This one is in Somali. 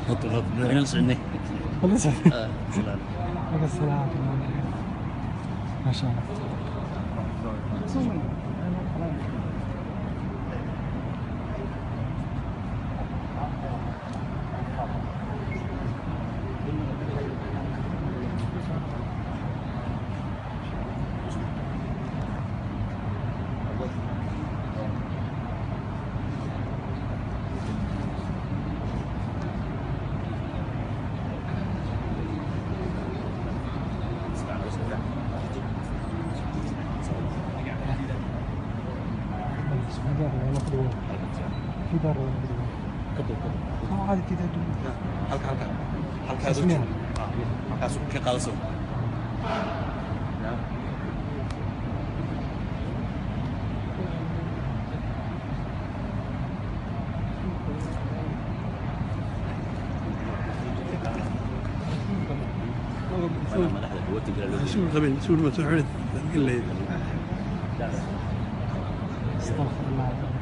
Tulog na rin ang sir ni. Wala sa Sila. wala sa lahat. Masya Allah. في دار Kapo. ما عادي كده Halka. Halka Tasmiha. Halka su ke kalso. شو قبل شو المسؤول قال لي استغفر الله العظيم